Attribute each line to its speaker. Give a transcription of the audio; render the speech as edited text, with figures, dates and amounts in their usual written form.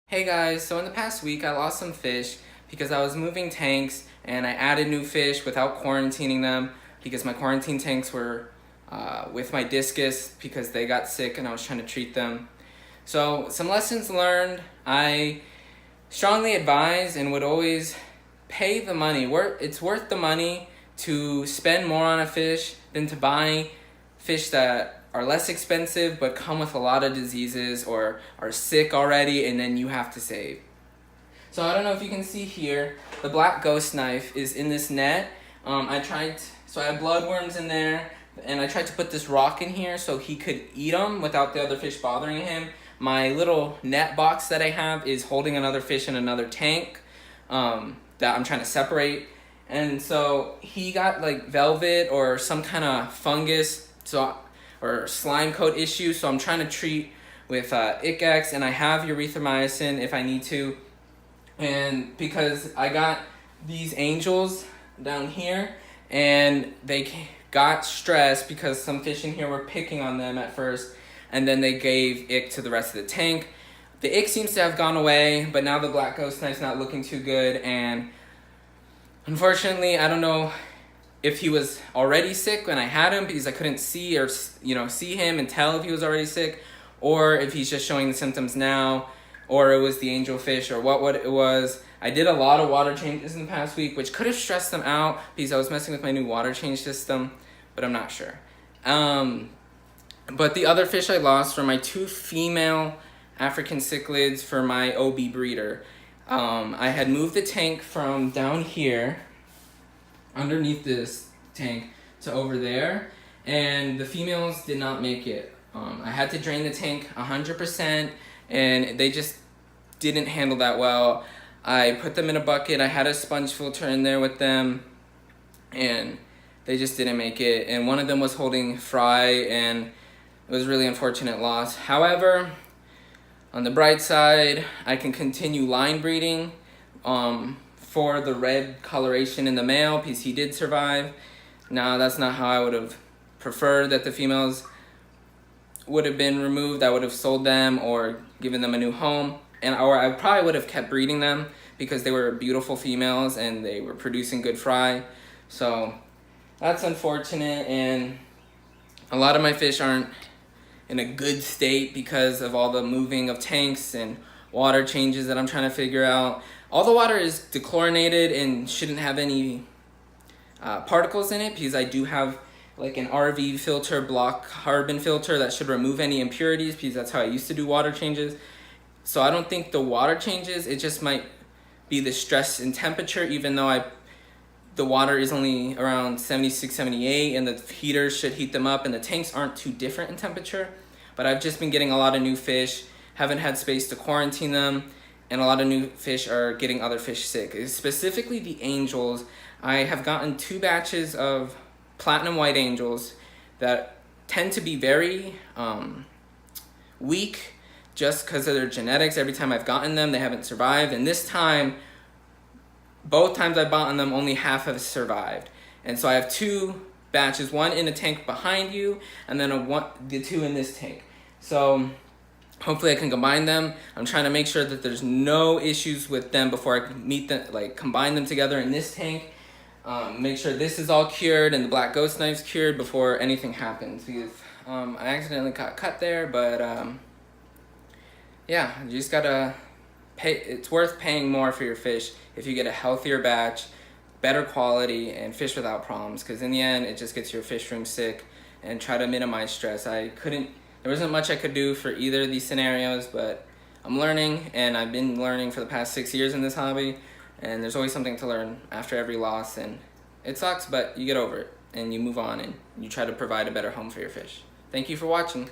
Speaker 1: Hey guys, so in the past week I lost some fish because I was moving tanks and I added new fish without quarantining them because my quarantine tanks were with my discus because they got sick and I was trying to treat them. So some lessons learned: I strongly advise and would always pay the money. It's worth the money to spend more on a fish than to buy fish that are less expensive but come with a lot of diseases or are sick already and then you have to save. So I don't know if you can see here, the black ghost knife is in this net. So I have bloodworms in there, and I tried to put this rock in here so he could eat them without the other fish bothering him. My little net box that I have is holding another fish in another tank that I'm trying to separate. And so he got like velvet or some kind of fungus or slime coat issue, so I'm trying to treat with ICX, and I have erythromycin if I need to. And because I got these angels down here and they got stressed because some fish in here were picking on them at first, and then they gave ick to the rest of the tank. The ick seems to have gone away, but now the black ghost knife's not looking too good, and unfortunately I don't know if he was already sick when I had him because I couldn't see him and tell if he was already sick, or if he's just showing the symptoms now, or it was the angelfish, or what it was. I did a lot of water changes in the past week, which could have stressed them out because I was messing with my new water change system, but I'm not sure. But the other fish I lost were my 2 female African cichlids for my OB breeder. I had moved the tank from down here underneath this tank to over there, and the females did not make it. I had to drain the tank 100%, and they just didn't handle that well. I put them in a bucket. I had a sponge filter in there with them, and they just didn't make it. And one of them was holding fry, and it was a really unfortunate loss. However, on the bright side, I can continue line breeding for the red coloration in the male because he did survive. Now, that's not how I would have preferred that the females would have been removed. I would have sold them or given them a new home, or I probably would have kept breeding them because they were beautiful females and they were producing good fry. So that's unfortunate, and a lot of my fish aren't in a good state because of all the moving of tanks and water changes that I'm trying to figure out. All the water is dechlorinated and shouldn't have any particles in it because I do have like an RV filter, block carbon filter that should remove any impurities because that's how I used to do water changes. So I don't think the water changes, it just might be the stress in temperature, even though the water is only around 76, 78, and the heaters should heat them up, and the tanks aren't too different in temperature. But I've just been getting a lot of new fish, haven't had space to quarantine them, and a lot of new fish are getting other fish sick. Specifically the angels. I have gotten 2 batches of platinum white angels that tend to be very weak just because of their genetics. Every time I've gotten them, they haven't survived. And this time, both times I've gotten them, only half have survived. And so I have 2 batches, one in a tank behind you, and then the 2 in this tank. So hopefully I can combine them. I'm trying to make sure that there's no issues with them before I combine them together in this tank. Make sure this is all cured and the black ghost knife's cured before anything happens because I accidentally got cut there, but yeah, you just gotta pay. It's worth paying more for your fish if you get a healthier batch, better quality, and fish without problems, because in the end it just gets your fish room sick. And try to minimize stress. There wasn't much I could do for either of these scenarios, but I'm learning, and I've been learning for the past 6 years in this hobby, and there's always something to learn after every loss, and it sucks, but you get over it, and you move on, and you try to provide a better home for your fish. Thank you for watching.